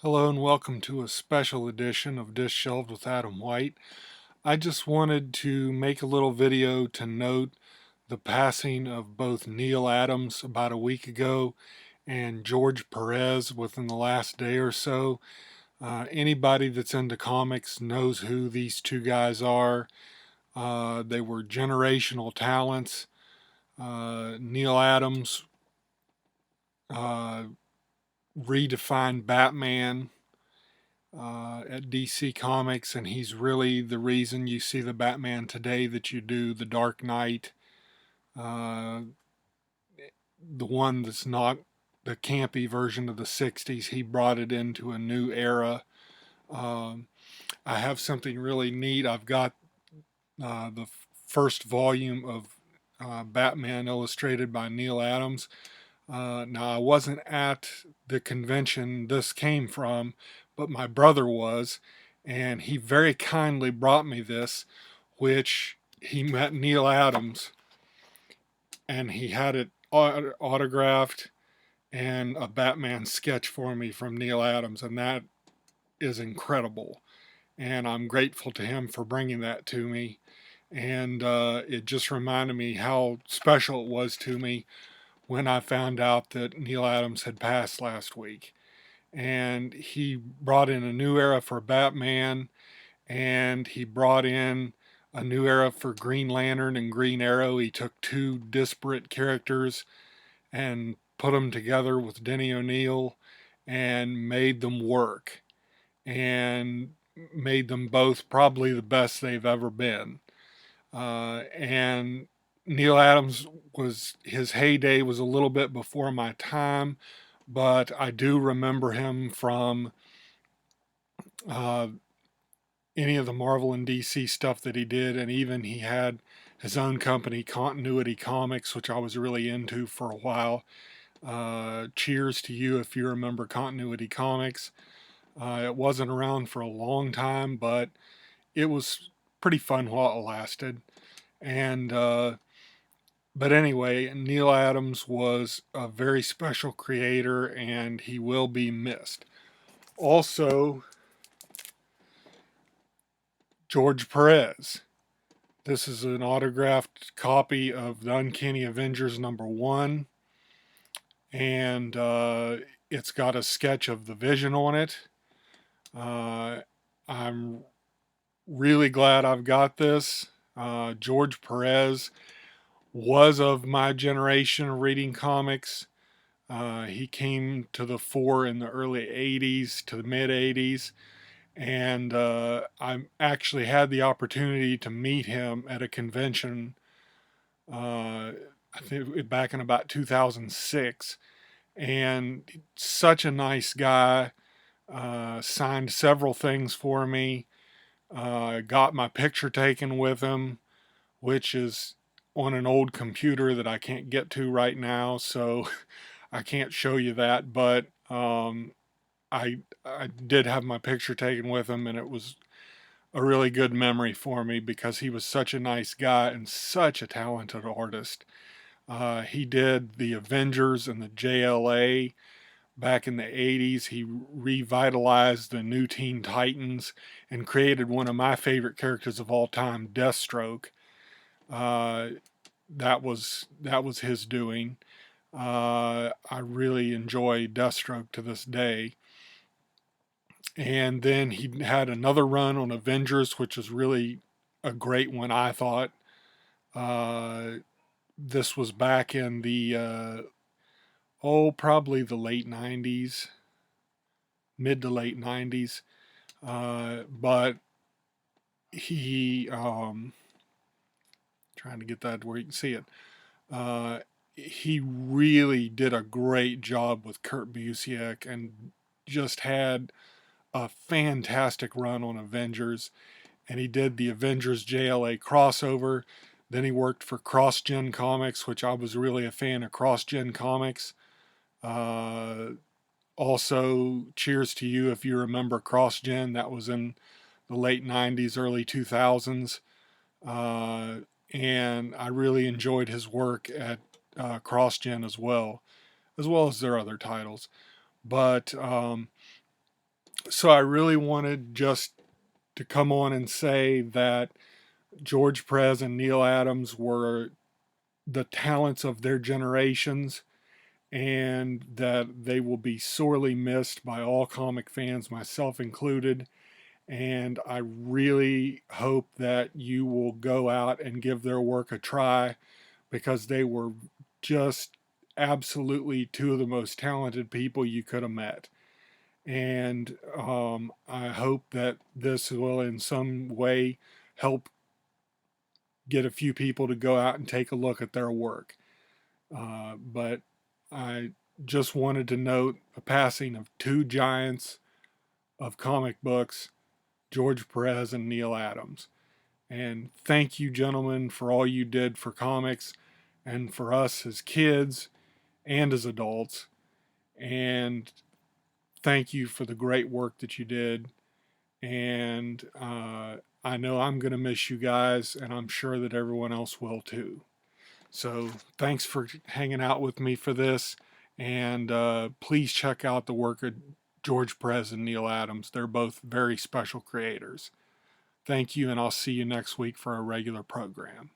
Hello and welcome to a special edition of Dish Shelved with Adam White. I just wanted to make a little video to note the passing of both Neal Adams about a week ago and George Perez within the last day or so. Anybody that's into comics knows who these two guys are. They were generational talents. Neal Adams uh, redefined Batman at DC Comics, and he's really the reason you see the Batman today that you do. The Dark Knight, uh, the one that's not the campy version of the 60s, he brought it into a new era. Um, I have something really neat. I've got the first volume of Batman illustrated by Neal Adams. Now, I wasn't at the convention this came from, but my brother was, and he very kindly brought me this, which he met Neal Adams, and he had it autographed and a Batman sketch for me from Neal Adams, and that is incredible. And I'm grateful to him for bringing that to me. And it just reminded me how special it was to me when I found out that Neal Adams had passed last week. And he brought in a new era for Batman, and he brought in a new era for Green Lantern and Green Arrow. He took two disparate characters and put them together with Denny O'Neil and made them work and made them both probably the best they've ever been. And Neal Adams was his heyday was a little bit before my time, but I do remember him from uh, any of the Marvel and DC stuff that he did, and even he had his own company, Continuity Comics, which I was really into for a while. Cheers to you if you remember Continuity Comics. It wasn't around for a long time, but it was pretty fun while it lasted. And but anyway, Neal Adams was a very special creator, and he will be missed. Also, George Perez. This is an autographed copy of the Uncanny Avengers #1, and it's got a sketch of the Vision on it. I'm really glad I've got this. George Perez was of my generation of reading comics. He came to the fore in the early 80s to the mid 80s, and I actually had the opportunity to meet him at a convention, I think back in about 2006, and such a nice guy. Signed several things for me. Got my picture taken with him, which is on an old computer that I can't get to right now, so I can't show you that. But I did have my picture taken with him, and it was a really good memory for me because he was such a nice guy and such a talented artist. He did the Avengers and the JLA back in the 80s. He revitalized the New Teen Titans and created one of my favorite characters of all time, Deathstroke. Uh, that was his doing. I really enjoy Deathstroke to this day. And then he had another run on Avengers, which was really a great one, I thought. Uh, this was back in the probably the late 90s, mid to late 90s. But he trying to get that where you can see it. Uh, he really did a great job with Kurt Busiek and just had a fantastic run on Avengers. And he did the Avengers JLA crossover. Then he worked for Cross Gen Comics, which I was really a fan of Cross Gen Comics. Uh, Also, cheers to you if you remember Cross Gen. That was in the late 90s, early 2000s. Uh, and I really enjoyed his work at Cross Gen as well as their other titles. But So I really wanted just to come on and say that George Perez and Neal Adams were the talents of their generations, and that they will be sorely missed by all comic fans, myself included. And I really hope that you will go out and give their work a try, because they were just absolutely two of the most talented people you could have met. And I hope that this will in some way help get a few people to go out and take a look at their work. But I just wanted to note the passing of two giants of comic books, George Perez and Neal Adams. And thank you, gentlemen, for all you did for comics and for us as kids and as adults. And thank you for the great work that you did. And I know I'm going to miss you guys, and I'm sure that everyone else will too. So thanks for hanging out with me for this. And please check out the work of George Perez and Neal Adams. They're both very special creators. Thank you, and I'll see you next week for a regular program.